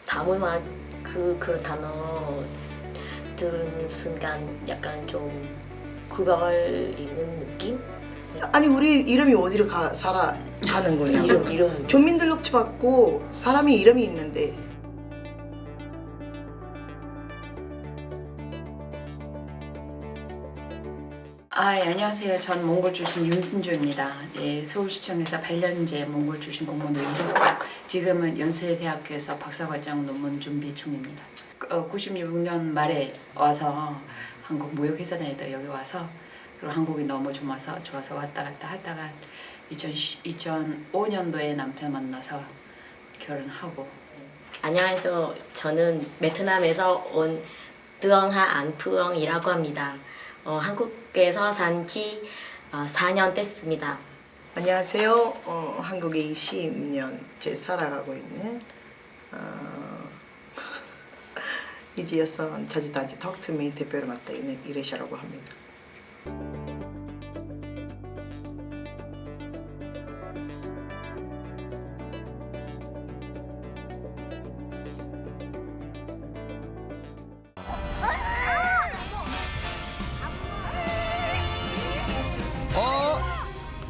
다문화 그 단어 들은 순간 약간 좀 구별 있는 느낌? 아니 우리 이름이 어디로 가는 거냐? 이름 주민등록증 받고 사람이 이름이 있는데. 안녕하세요. 전 몽골 출신 윤순조입니다. 서울시청에서 8년째 몽골 출신 공무원을 일했고 지금은 연세대학교에서 박사과정 논문 준비 중입니다. 96년 말에 와서 한국 무역회사 다니다 여기 와서 그리고 한국이 너무 좋아서 왔다 갔다 하다가 2005년도에 남편 만나서 결혼하고. 안녕하세요. 저는 베트남에서 온 뜨엉하 안푸엉이라고 합니다. 한국에서 산 지 4년 됐습니다. 안녕하세요. 한국에 20년째 살아가고 있는 이지여선 자주단지 톡투미 대표를 맡아 있는 이레샤라고 합니다.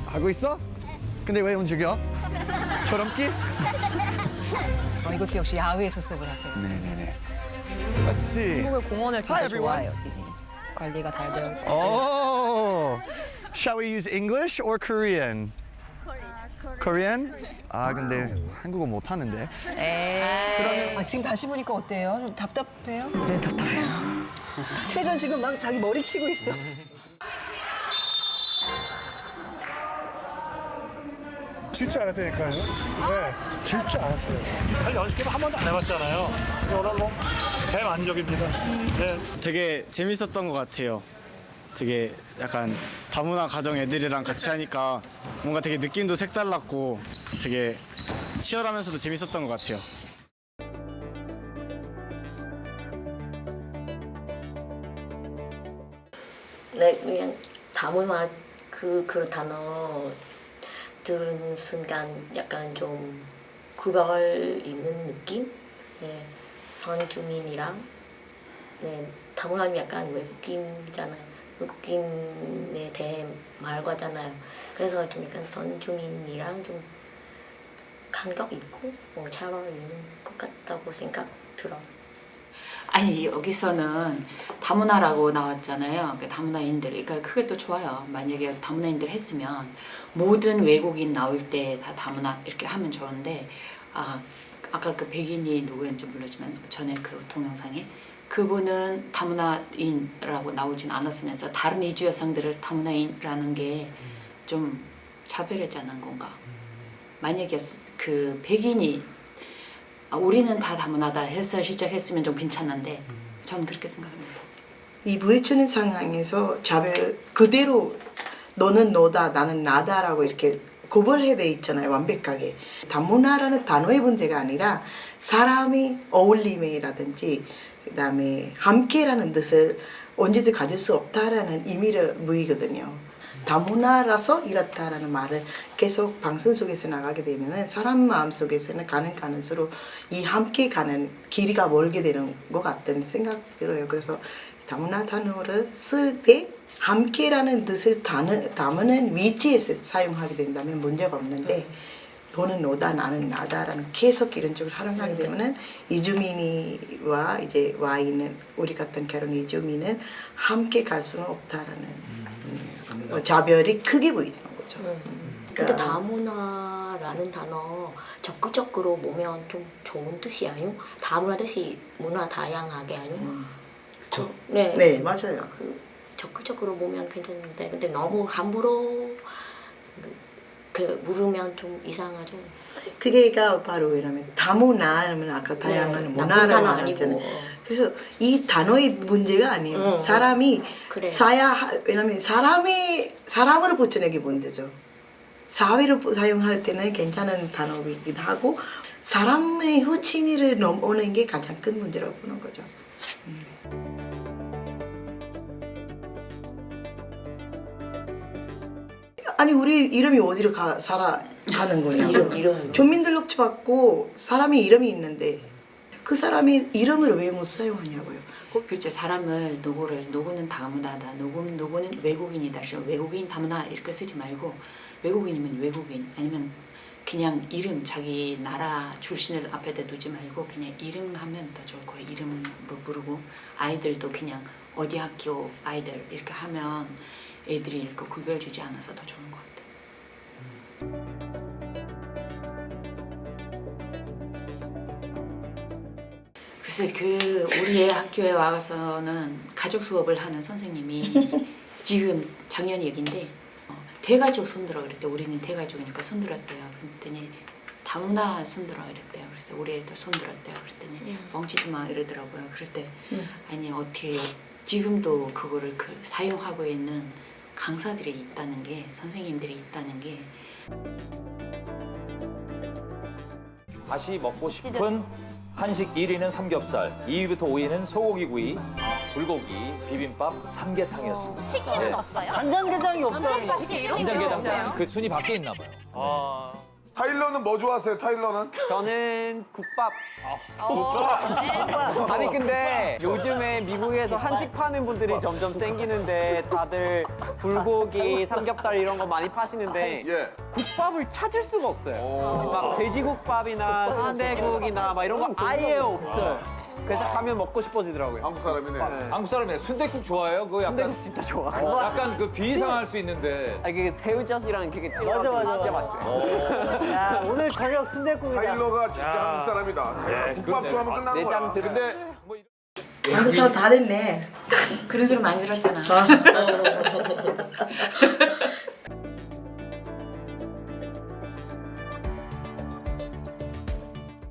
하고 있어? 근데 왜 움직여? 저럼기? 이것도 역시 야외에서 수업을 하세요. 네네네. Let's see. 한국의 공원을 Hi, 진짜 everyone. 좋아해요. 여기. 관리가 잘 되어 있고. Oh, shall we use English or Korean? Korean? 근데 한국어 못 하는데. 지금 다시 보니까 어때요? 좀 답답해요? 네, 답답해요. 최전 지금 막 자기 머리 치고 있어. 질줄 알았다니까요. 네, 질줄 알았어요. 사실 연습게임 한 번도 안 해봤잖아요. 근데 오늘 뭐 대만족입니다. 네. 되게 재밌었던 것 같아요. 되게 약간 다문화 가정 애들이랑 같이 하니까 뭔가 되게 느낌도 색달랐고 되게 치열하면서도 재밌었던 것 같아요. 네, 그냥 다문화 그 단어 들은 순간 약간 좀 구별 있는 느낌? 네, 선주민이랑 다문화는 약간 외국인이잖아요. 외국인에 대해 말과잖아요. 그래서 좀 약간 선주민이랑 좀 간격 있고 차이가 있는 것 같다고 생각 들어요. 아니 여기서는 다문화라고 나왔잖아요. 그 다문화인들, 그러니까 그게 또 좋아요. 만약에 다문화인들 했으면 모든 외국인 나올 때 다 다문화 이렇게 하면 좋은데 아까 그 백인이 누구였는지 모르지만 전에 그 동영상에 그분은 다문화인이라고 나오진 않았으면서 다른 이주 여성들을 다문화인이라는 게 좀 차별하지 않은 건가? 만약에 그 백인이 우리는 다 다문화다 해서 시작했으면 좀 괜찮은데 저는 그렇게 생각합니다. 이 부딪히는 상황에서 차별 그대로 너는 너다 나는 나다라고 이렇게 구별해야 돼 있잖아요. 완벽하게. 다문화라는 단어의 문제가 아니라 사람이 어울림이라든지 그다음에 함께라는 뜻을 언제든 가질 수 없다라는 의미를 보이거든요. 다문화라서 이렇다라는 말을 계속 방송 속에서 나가게 되면은 사람 마음 속에서는 가는 이 함께 가는 길이가 멀게 되는 것 같다는 생각 들어요. 그래서 다문화 단어를 쓸 때 함께라는 뜻을 담는 위치에서 사용하게 된다면 문제가 없는데 너는 너다 나는 나다라는 계속 이런 쪽을 활용하게 되면은 이주민이와 이제 와 있는 우리 같은 결혼 이주민은 함께 갈 수는 없다라는 차별이 크게 보이는 거죠. 근데 다문화라는 단어 적극적으로 보면 좀 좋은 뜻이 아니요? 다문화 뜻이 문화 다양하게 아니요? 그렇죠. 네, 네, 맞아요. 적극적으로 보면 괜찮은데 근데 너무 함부로 물으면 좀 이상하죠. 그게가 바로 왜냐면 다문화는 아까 다양한 문화라고 하잖아요. 그래서 이 단어의 문제가 아니에요. 사람이 그래. 왜냐면 사람으로 붙이는 문제죠. 사회로 사용할 때는 괜찮은 단어이기도 하고 사람의 후친이를 넘어오는 게 가장 큰 문제라고 보는 거죠. 아니 우리 이름이 어디로 가는 거냐? 이름 주민등록증 받고 사람이 이름이 있는데 그 사람이 이름을 왜 못 사용하냐고요. 그렇죠. 사람을 누구는 다문화다, 누구는 외국인이다. 외국인 다문화 이렇게 쓰지 말고 외국인이면 외국인 아니면 그냥 이름 자기 나라 출신을 앞에다 두지 말고 그냥 이름 하면 더 좋을 거예요. 이름으로 부르고 아이들도 그냥 어디 학교 아이들 이렇게 하면 애들이 이렇게 구별 주지 않아서 더 좋은 것 같아요. 그래서 우리 학교에 와서는 가족 수업을 하는 선생님이 지금 작년 얘긴데 대가족 손들어 그랬대. 우리는 대가족이니까 손들었대요. 그랬더니 다문화 손들어 그랬대요. 그래서 우리 애도 손들었대요. 그랬더니 뻥치지 마 이러더라고요. 그럴 때 아니 어떻게 지금도 그거를 사용하고 있는 강사들이 있다는 게 선생님들이 있다는 게 다시 먹고 싶은 한식 1위는 삼겹살, 2위부터 5위는 소고기구이, 불고기, 비빔밥, 삼계탕이었습니다. 치킨은 없어요? 간장게장이 없다니. 간장게장 그 순위 밖에 있나 봐요. 타일러는 뭐 좋아하세요? 타일러는? 저는 국밥. 아니 근데 요즘에 미국에서 한식 파는 분들이 점점 생기는데 다들 불고기, 삼겹살 이런 거 많이 파시는데 예. 국밥을 찾을 수가 없어요. 막 돼지국밥이나 순대국이나 막 이런 거 아예 없어요. 그래서 가면 먹고 싶어지더라고요. 한국 사람이네. 한국 사람이네. 순댓국 좋아해요? 그거 약간 순대국 진짜 좋아. 약간 그 비이상할 수 있는데. 아니 그게 새우젓이랑 그게 찍어서 진짜 맛있어요. 야, 오늘 저녁 순댓국이다. 타일러가 진짜 한국 사람이다. 타일러 국밥 좋아하면 끝나는 거야. 내장 들은 근데 뭐 한국 사람 다 됐네. 그런 소리 많이 들었잖아.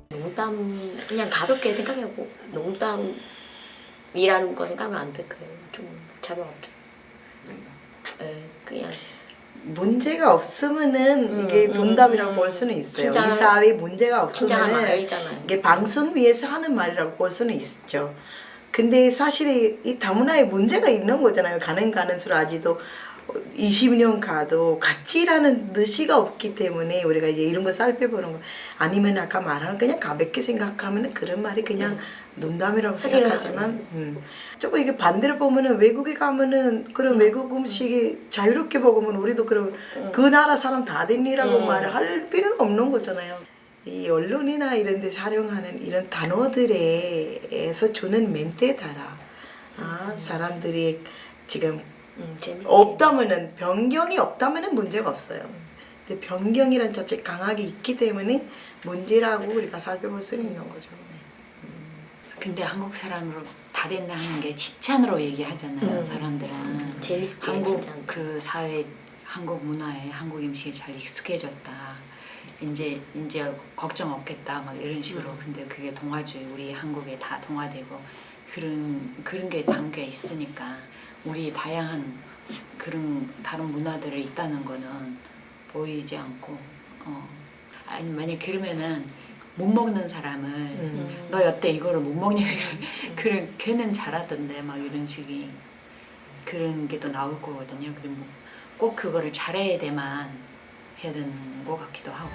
농담 그냥 가볍게 생각해보고 농담이라는 거 생각하면 안 될까요? 좀 자명없죠. 그냥 문제가 없으면은 이게 농담이라고 볼 수는 있어요. 진짜- 이 사회에 문제가 진짜 없으면은 말이잖아요. 이게 방송 위에서 하는 말이라고 볼 수는 있죠. 근데 사실 이 다문화에 문제가 있는 거잖아요. 가는 수로 아직도 20년 가도 같이 일하는 의지가 없기 때문에 우리가 이제 이런 거 살펴보는 거 아니면 아까 말하는 그냥 가볍게 생각하면 그런 말이 그냥 농담이라고 사실은 생각하지만 조금 이게 반대로 보면은 외국에 가면은 그런 외국 음식이 자유롭게 먹으면 우리도 그럼 그 나라 사람 다 됐니라고 말을 할 필요는 없는 거잖아요. 이 언론이나 이런 데서 활용하는 이런 단어들에서 주는 멘트에 따라 사람들이 지금 없다면은 변경이 없다면은 문제가 없어요. 근데 변경이란 자체 강하게 있기 때문에 문제라고 우리가 살펴볼 수는 있는 거죠. 근데 한국 사람으로 다 됐나 하는 게 칭찬으로 얘기하잖아요. 사람들은 재밌게 한국 칭찬. 그 사회 한국 문화에 한국 음식이 잘 익숙해졌다. 이제 걱정 없겠다 막 이런 식으로. 근데 그게 동화주의 우리 한국에 다 동화되고 그런 게 담겨 있으니까 우리 다양한 그런 다른 문화들이 있다는 거는 보이지 않고 아니 만약 그러면은 못 먹는 사람을 너 여태 이거를 못 먹냐 그런 걔는 잘하던데 막 이런 식이 그런 게 또 나올 거거든요. 그리고 꼭 그거를 잘해야 돼만 해야 되는 것 같기도 하고.